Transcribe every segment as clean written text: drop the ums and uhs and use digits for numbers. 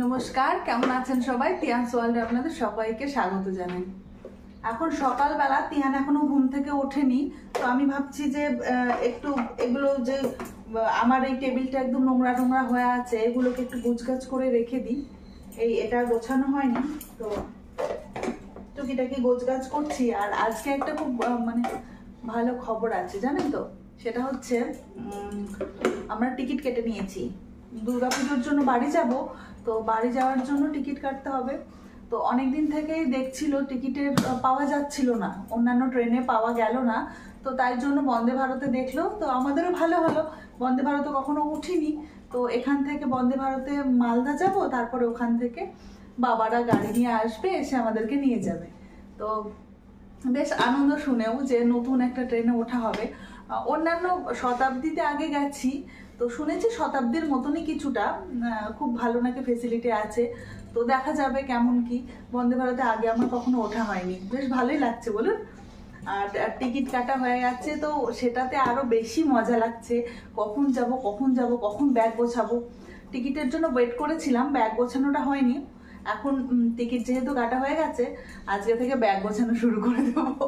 নমস্কার, কেমন আছেন সবাই? তিয়ানস ওয়ার্ল্ডে আপনাদের সবাইকে স্বাগত জানাই। এখন সকালবেলা তিয়ান এখনো ঘুম থেকে ওঠেনি, তো আমি ভাবছি যে একটু এগুলো যে আমার এই টেবিলটা একদম নোংরা নোংরা হয়ে আছে, এগুলোকে একটু গুছগাছ করে রেখে দিই। এটা গোছানো হয়নি, তো টুকিটাকি গোছগাছ করছি। আর আজকে একটা খুব ভালো খবর আছে, জানেন তো? সেটা হচ্ছে আমরা টিকিট কেটে নিয়েছি। দুর্গাপুজোর জন্য বাড়ি যাব, তো বাড়ি যাওয়ার জন্য টিকিট কাটতে হবে। তো অনেক দিন থেকেই দেখছিল টিকিটের পাওয়া যাচ্ছিল না, অন্যান্য ট্রেনে পাওয়া গেল না, তো তাই জন্য বন্দে ভারতে দেখলো। তো আমাদেরও ভালো হলো, বন্দে ভারতে কখনো উঠিনি, তো এখান থেকে বন্দে ভারতে মালদা যাব, তারপরে ওখান থেকে বাবারা গাড়ি নিয়ে আসবে, এসে আমাদেরকে নিয়ে যাবে। তো বেশ আনন্দ শুনেও যে নতুন একটা ট্রেনে ওঠা হবে। অন্যান্য শতাব্দীতে আগে গেছি, তো শুনেছি শতাব্দীর মতনই কিছুটা, খুব ভালো নাকি ফেসিলিটি আছে। তো দেখা যাবে কেমন কি। বন্দে ভারতে আগে আমার কখনো ওঠা হয়নি, বেশ ভালোই লাগছে বলুন। আর টিকিট কাটা হয়ে গেছে, তো সেটাতে আরো বেশি মজা লাগছে। কখন যাব কখন ব্যাগ গোছাবো। টিকিটের জন্য ওয়েট করেছিলাম, ব্যাগ গোছানোটা হয়নি। এখন টিকিট যেহেতু কাটা হয়ে গেছে, আজকে থেকে ব্যাগ গোছানো শুরু করে দেবো।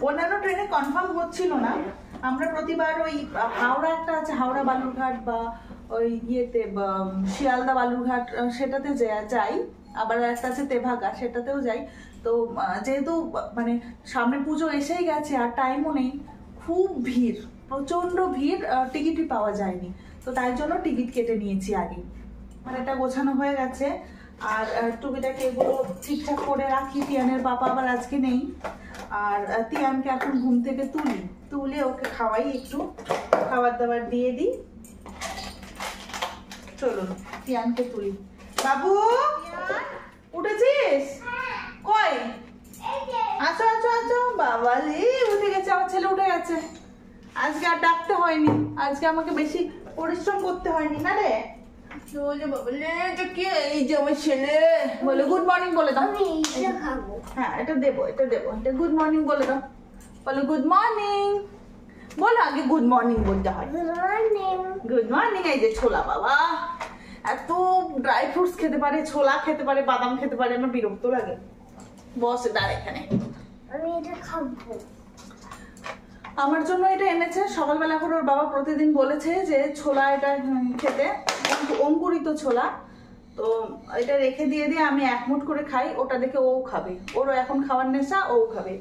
অন্যান্য ট্রেনে কনফার্ম হচ্ছিল না। আমরা প্রতিবার ওই হাওড়া একটা আছে, হাওড়া বালুরঘাট, বা ওই ইয়েতে শিয়ালদা বালুরঘাট, সেটাতে যাই। আবার একটা আছে তেভাগা, সেটাতেও যাই। তো যেহেতু সামনে পুজো এসেই গেছে আর টাইমও নেই, খুব ভিড়, প্রচন্ড ভিড়, টিকিটই পাওয়া যায়নি। তো তাই জন্য টিকিট কেটে নিয়েছি আগে। এটা গোছানো হয়ে গেছে। আর টুকিটাকে এগুলো ঠিকঠাক করে রাখি। তিয়ানের বাবা আবার আজকে নেই। আর তিয়ানকে এখন ঘুম থেকে তুলে ওকে খাওয়াই, একটু খাবার দাবার দিয়ে দিই। চলুন তিয়ানকে তুলি। বাবু উঠেছিস? কই? আচ্ছা আচ্ছা আচ্ছা, বাবা রে উঠে গেছে, আমার ছেলে উঠে গেছে। আজকে আর ডাকতে হয়নি, আজকে আমাকে বেশি পরিশ্রম করতে হয়নি না রে। বলে গুড মর্নিং বলে দাও। হ্যাঁ, এটা দেবো। এটা গুড মর্নিং বলে দাও। বলো গুড মর্নিং বলো, আগে গুড মর্নিং বলতে হয়। Good morning. এই যে ছোলা, বাবা এত ড্রাই ফ্রুটস খেতে পারে, ছোলা খেতে পারে, বাদাম খেতে পারে, আমার বিরক্ত লাগে। বসে দাঁড়া এখানে, আমি এটা খাবো। আমার জন্য এটা এনেছে সকালবেলা করে। ওর বাবা প্রতিদিন বলেছে যে ছোলা এটা খেতে, অঙ্কুরিত ছোলা। তো এটা রেখে দিয়ে আমি এক মুঠ করে খাই, ওটা দেখে ও খাবে। ওরও এখন খাওয়ার নেশা, ও খাবে।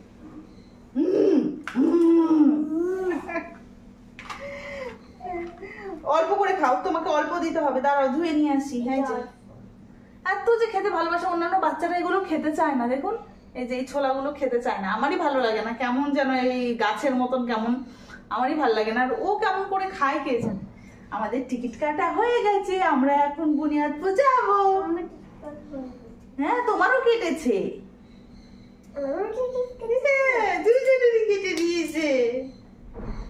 অল্প করে খাও, তোমাকে অল্প দিতে হবে। দাঁড়াও ধুয়ে নিয়ে আসি। হ্যাঁ, যে এত যে খেতে ভালোবাসে, অন্যান্য বাচ্চারা এগুলো খেতে চায় না। দেখুন এই যে এই ছোলাগুলো খেতে চায় না, আমারই ভালো লাগে না, কেমন যেন এই গাছের মতন কেমন, আমারই ভালো লাগে না। আর ও কেমন করে খায় কে জানে। আমাদের টিকিট কাটা হয়ে গেছে, আমরা এখন বুনিয়াদপুর যাবো। হ্যাঁ, তোমারও কেটেছে। দুজনেরই কেটে দিয়েছে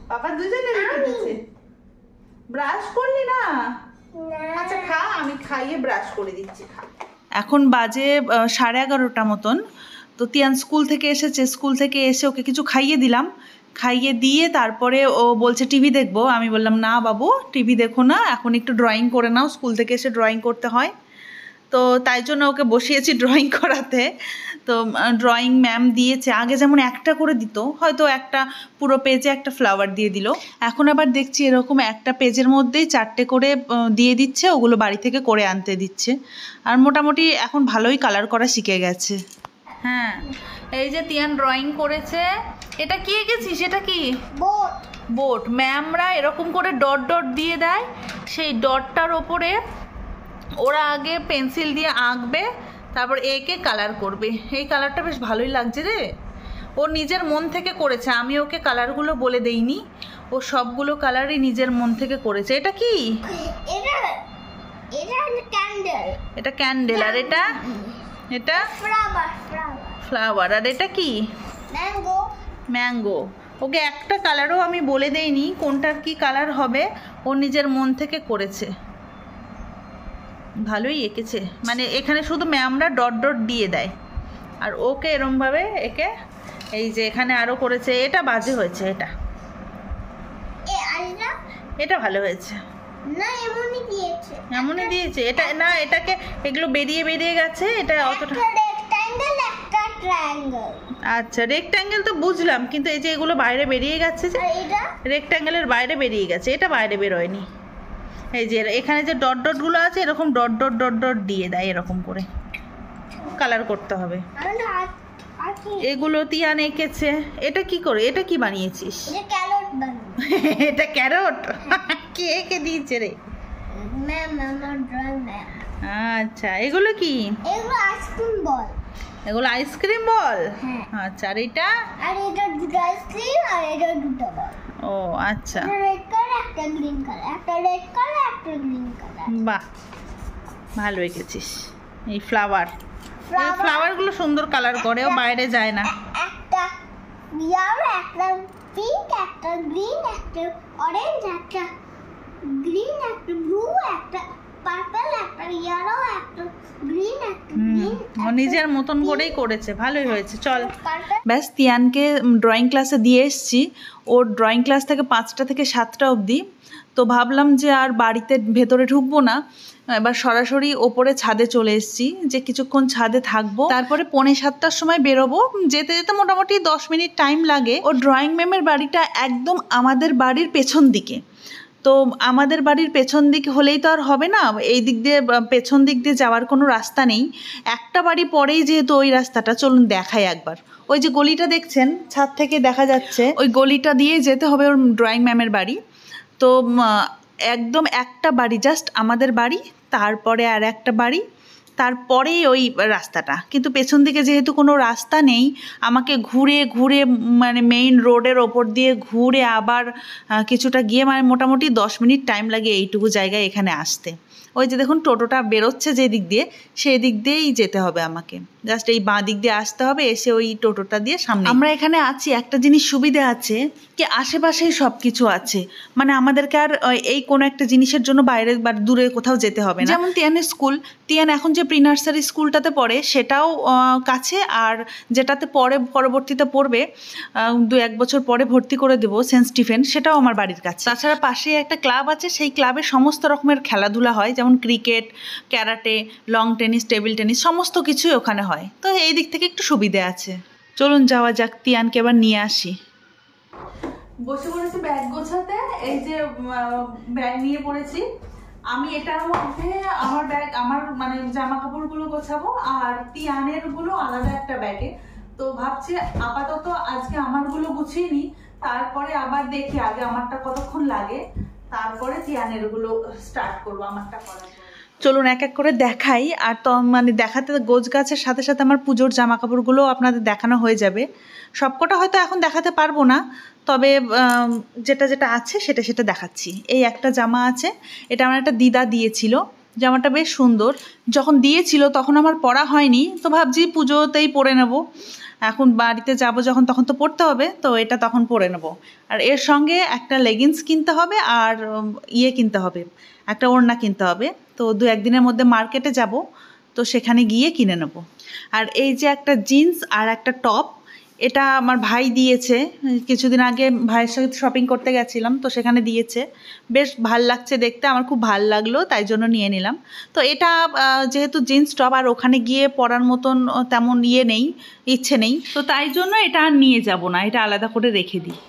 বাবা, দুজনেরই কেটেছে। ব্রাশ করলি না? আচ্ছা খা, আমি খাইয়ে ব্রাশ করে দিচ্ছি, খা। এখন বাজে 11:30 মতন। তো তিয়ান স্কুল থেকে এসেছে, স্কুল থেকে এসে ওকে কিছু খাইয়ে দিলাম। খাইয়ে দিয়ে তারপরে ও বলছে টিভি দেখবো। আমি বললাম না বাবু, টিভি দেখো না, এখন একটু ড্রয়িং করে নাও, স্কুল থেকে এসে ড্রয়িং করতে হয়। তো তাই জন্য ওকে বসিয়েছি ড্রয়িং করাতে। তো ড্রয়িং ম্যাম দিয়েছে, আগে যেমন একটা করে দিত, হয়তো একটা পুরো পেজে একটা ফ্লাওয়ার দিয়ে দিল। এখন আবার দেখছি এরকম একটা পেজের মধ্যেই 4টে করে দিয়ে দিচ্ছে, ওগুলো বাড়ি থেকে করে আনতে দিচ্ছে। আর মোটামুটি এখন ভালোই কালার করা শিখে গেছে। হ্যাঁ, এই যে তিয়ান ড্রয়িং করেছে। এটা কি এঁকেছিস? এটা কি? বোট। ম্যামরা এরকম করে ডট ডট দিয়ে দেয়, সেই ডটটার ওপরে ওরা আগে পেন্সিল দিয়ে আঁকবে, তারপর একে কালার করবে। এই কালারটা বেশ ভালোই লাগছে রে। ও নিজের মন থেকে করেছে, আমি ওকে কালারগুলো বলে দেইনি, ও সবগুলো কালারই নিজের মন থেকে করেছে। এটা কি? এটা ক্যান্ডেল। আর এটা ফ্লাওয়ার। আর এটা কি? ম্যাঙ্গো। ওকে একটা কালারও আমি বলে দেইনি কোনটার কি কালার হবে, ও নিজের মন থেকে করেছে। ভালোই এঁকেছে, এখানে শুধু ম্যামরা ডট ডট দিয়ে দেয়, আর ওকে এরমভাবে এঁকে এই যে এখানে আরও করেছে। এটা বাজে হয়েছে, এটা ভালো হয়েছে। না এমনই দিয়েছে। এমনই দিয়েছে। এটা না, এটাকে এগুলো বেরিয়ে বেরিয়ে গেছে, এটা অতটা রেক্ট্যাঙ্গেল একটা ট্রায়াঙ্গেল। আচ্ছা, রেক্ট্যাঙ্গেল তো বুঝলাম, কিন্তু এই যে এগুলো বাইরে বেরিয়ে গেছে, যে এটা রেক্ট্যাঙ্গেলের বাইরে বেরিয়ে গেছে, এটা বাইরে বেরোয়নি। এই যে এখানে যে ডট ডট গুলো আছে, এরকম ডট ডট ডট ডট দিয়ে দেয়, এরকম করে কালার করতে হবে। এগুলো তিয়ান এঁকেছে। এটা কি করে, এটা কি বানিয়েছিস? এটা ক্যারট বানিয়েছি। এটা ক্যারট? কে এঁকে দিয়েছে রে? ম্যাম, আমার ড্রয়িং ম্যাম। আচ্ছা, এগুলো কি? এগুলো আইসক্রিম বল। এগুলো আইসক্রিম বল? হ্যাঁ। আচ্ছা, আর এটা? আর এটা দুটো আইসক্রিম, আর এটা দুটো বল। ও আচ্ছা, একটা রেড কালার, একটা গ্রিন কালার, একটা রেড কালার, একটা গ্রিন কালার। বাহ, ভালো এঁকেছিস। এই ফ্লাওয়ার, এই ফ্লাওয়ার গুলো সুন্দর কালার করে, ও বাইরে যায় না। একটা ইয়েলো, একটা পিঙ্ক, একটা গ্রিন, একটা অরেঞ্জ, একটা গ্রিন, একটা ব্লু, একটা পার্পল, একটা ইয়েলো, একটা গ্রিন, একটা গ্রিন। ও নিজের মতন করেই করেছে, ভালোই হয়েছে। চল, পার্পল। ব্যাস, তিয়ানকে ড্রয়িং ক্লাসে দিয়ে এসেছি। ওর ড্রয়িং ক্লাস থেকে 5টা থেকে 7টা অবধি। তো ভাবলাম যে আর বাড়িতে ভেতরে ঢুকবো না, এবার সরাসরি ওপরে ছাদে চলে এসেছি, যে কিছুক্ষণ ছাদে থাকবো, তারপরে 6:45টার সময় বেরোবো। যেতে যেতে মোটামুটি 10 মিনিট টাইম লাগে। ও ড্রয়িং ম্যামের বাড়িটা একদম আমাদের বাড়ির পেছন দিকে। তো আমাদের বাড়ির পেছন দিক হলেই তো আর হবে না, এই দিক দিয়ে পেছন দিক দিয়ে যাওয়ার কোনো রাস্তা নেই। একটা বাড়ি পরেই যেহেতু ওই রাস্তাটা, চলুন দেখাই একবার। ওই যে গলিটা দেখছেন, ছাদ থেকে দেখা যাচ্ছে, ওই গলিটা দিয়ে যেতে হবে ওর ড্রয়িং ম্যামের বাড়ি। তো একদম একটা বাড়ি, জাস্ট আমাদের বাড়ি, তারপরে আর একটা বাড়ি, তারপরেই ওই রাস্তাটা। কিন্তু পেছন দিকে যেহেতু কোনো রাস্তা নেই, আমাকে ঘুরে ঘুরে, মানে মেইন রোডের ওপর দিয়ে ঘুরে আবার কিছুটা গিয়ে, মানে মোটামুটি 10 মিনিট টাইম লাগে এইটুকু জায়গায় এখানে আসতে। ওই যে দেখুন টোটোটা বেরোচ্ছে যে দিক দিয়ে, সেই দিক দিয়েই যেতে হবে আমাকে। জাস্ট এই বাঁ দিক দিয়ে আসতে হবে, এসে ওই টোটোটা দিয়ে সামনে। আমরা এখানে আছি, একটা জিনিস সুবিধা আছে কি, আশেপাশেই সব কিছু আছে, মানে আমাদেরকে আর এই কোনো একটা জিনিসের জন্য বাইরে বা দূরে কোথাও যেতে হবে না। যেমন তিয়ানের স্কুল, তিয়ান এখন যে প্রি নার্সারি স্কুলটাতে পড়ে সেটাও কাছে, আর যেটাতে পরবর্তীতে পড়বে 2-1 বছর পরে ভর্তি করে দেবো, সেন্ট স্টিফেন, সেটাও আমার বাড়ির কাছে। তাছাড়া পাশেই একটা ক্লাব আছে, সেই ক্লাবে সমস্ত রকমের খেলাধুলা হয়, যেমন cricket, karate, long tennis, table tennis, সমস্ত কিছুই ওখানে হয়। তো এই দিক থেকে একটু সুবিধে আছে। চলুন যাওয়া যাক, তিয়ানকে এবার নিয়ে আসি। বসে পড়েছি ব্যাগ গোছাতে। এই যে ব্যাগ নিয়ে পড়েছি আমি, এটার মধ্যে আমার ব্যাগ, আমার মানে জামা কাপড়গুলো গোছাবো, আর তিয়ানের গুলো আলাদা একটা ব্যাগে। তো ভাবছি আপাতত আজকে আমারগুলো গুছিয়ে নিই, তারপরে আবার দেখি আগে আমারটা কতক্ষণ লাগে, তারপরে তিয়ানের গুলো স্টার্ট করবো আমারটা করার। চলুন এক এক করে দেখাই। আর তো মানে দেখাতে গোছ গাছের সাথে সাথে আমার পুজোর জামা কাপড়গুলো আপনাদের দেখানো হয়ে যাবে। সবকটা হয়তো এখন দেখাতে পারবো না, তবে যেটা যেটা আছে সেটা সেটা দেখাচ্ছি। এই একটা জামা আছে, এটা আমার একটা দিদা দিয়েছিল, জামাটা বেশ সুন্দর। যখন দিয়েছিল তখন আমার পরা হয়নি, তো ভাবছি পুজোতেই পরে নেব, এখন বাড়িতে যাব যখন তখন তো পরতে হবে, তো এটা তখন পরে নেব। আর এর সঙ্গে একটা লেগিংস কিনতে হবে, আর কিনতে হবে, একটা ওড়না কিনতে হবে। তো 2-1 দিনের মধ্যে মার্কেটে যাব, তো সেখানে গিয়ে কিনে নেব। আর এই যে একটা জিন্স আর একটা টপ, এটা আমার ভাই দিয়েছে। কিছুদিন আগে ভাইয়ের সাথে শপিং করতে গেছিলাম, তো সেখানে দিয়েছে, বেশ ভাল লাগছে দেখতে, আমার খুব ভাল লাগলো, তাই জন্য নিয়ে নিলাম। তো এটা যেহেতু জিন্স টপ, আর ওখানে গিয়ে পরার মতন তেমন নেই, ইচ্ছে নেই, তো তাই জন্য এটা আর নিয়ে যাব না, এটা আলাদা করে রেখে দিই।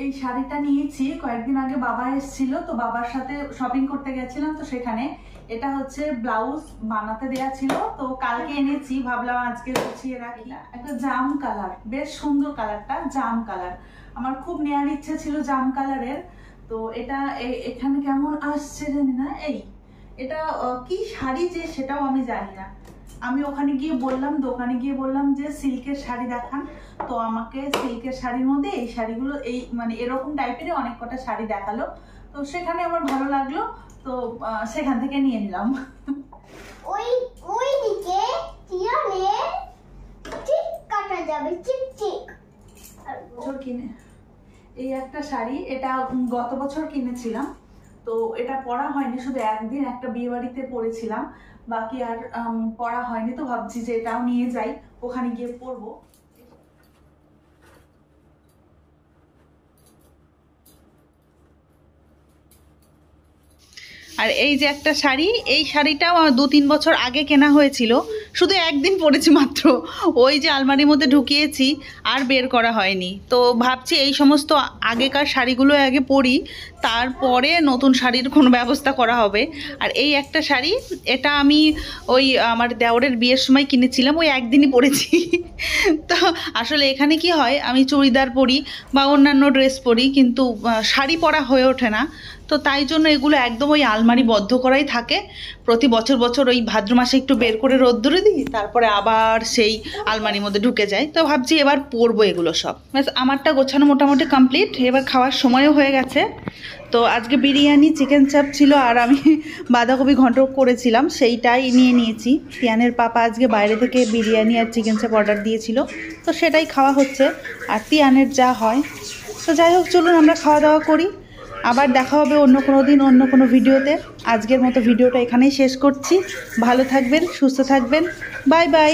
এই শাড়িটা নিয়েছি কয়েকদিন আগে, বাবা এসেছিল, তো বাবার সাথে শপিং করতে গেছিলাম, তো সেখানে এটা হচ্ছে ব্লাউজ বানাতে দেয়া ছিল, তো কালকে এনেছি, ভাবলাম আজকে গুছিয়ে রাখি। একটা জাম কালার, বেশ সুন্দর কালারটা, জাম কালার, আমার খুব নেওয়ার ইচ্ছে ছিল জাম কালারের। তো এটা এখানে কেমন আসছে জানি না, এটা কি শাড়ি যে সেটাও আমি জানি না। আমি ওখানে গিয়ে বললাম, দোকানে গিয়ে বললাম যে সিল্কের শাড়ি দেখান, তো আমাকে সিল্কের শাড়ির মধ্যে এই শাড়িগুলো, এই মানে এরকম টাইপের অনেক কটা শাড়ি দেখালো, তো সেখানে আমার ভালো লাগলো, তো সেখান থেকে নিয়ে নিলাম। ওই দিকে তিয়ানের ঠিক কাটা যাবে, ঠিক ঠিক। কিনে এই একটা শাড়ি, এটা গত বছর কিনেছিলাম, তো এটা পরা হয়নি, শুধু একদিন একটা বিয়ে বাড়িতে পরেছিলাম, বাকি আর পরা হয়নি। তো ভাবছি যে এটাও নিয়ে যাই, ওখানে গিয়ে পরবো। আর এই যে একটা শাড়ি, এই শাড়িটাও 2-3 বছর আগে কেনা হয়েছিল, শুধু একদিন পরেছি মাত্র, ওই যে আলমারির মধ্যে ঢুকিয়েছি আর বের করা হয়নি। তো ভাবছি এই সমস্ত আগেকার শাড়িগুলো আগে পরি, তারপরে নতুন শাড়ির কোনো ব্যবস্থা করা হবে। আর এই একটা শাড়ি, এটা আমি ওই আমার দেওরের বিয়ের সময় কিনেছিলাম, ওই একদিনই পরেছি। তো আসলে এখানে কি হয়, আমি চুড়িদার পরি বা অন্যান্য ড্রেস পরি, কিন্তু শাড়ি পরা হয়ে ওঠে না। তো তাই জন্য এগুলো একদম ওই আলমারি বদ্ধ করাই থাকে। প্রতি বছর বছর ওই ভাদ্র মাসে একটু বের করে রোদ্দুরে দিই, তারপরে আবার সেই আলমারির মধ্যে ঢুকে যায়। তো ভাবছি এবার পরবো এগুলো সব। ব্যাস আমারটা গোছানো মোটামুটি কমপ্লিট, এবার খাওয়ার সময়ও হয়ে গেছে। তো আজকে বিরিয়ানি, চিকেন চাপ ছিল, আর আমি বাঁধাকপি ঘন্ট করেছিলাম, সেইটাই নিয়ে নিয়েছি। তিয়ানের পাপা আজকে বাইরে থেকে বিরিয়ানি আর চিকেন চাপ অর্ডার দিয়েছিল, তো সেটাই খাওয়া হচ্ছে। আর তিয়ানের যা হয়। তো যাই হোক, চলুন আমরা খাওয়া দাওয়া করি। আবার দেখা হবে অন্য কোনো দিন অন্য কোনো ভিডিওতে। আজকের মতো ভিডিওটা এখানেই শেষ করছি। ভালো থাকবেন, সুস্থ থাকবেন, বাই বাই।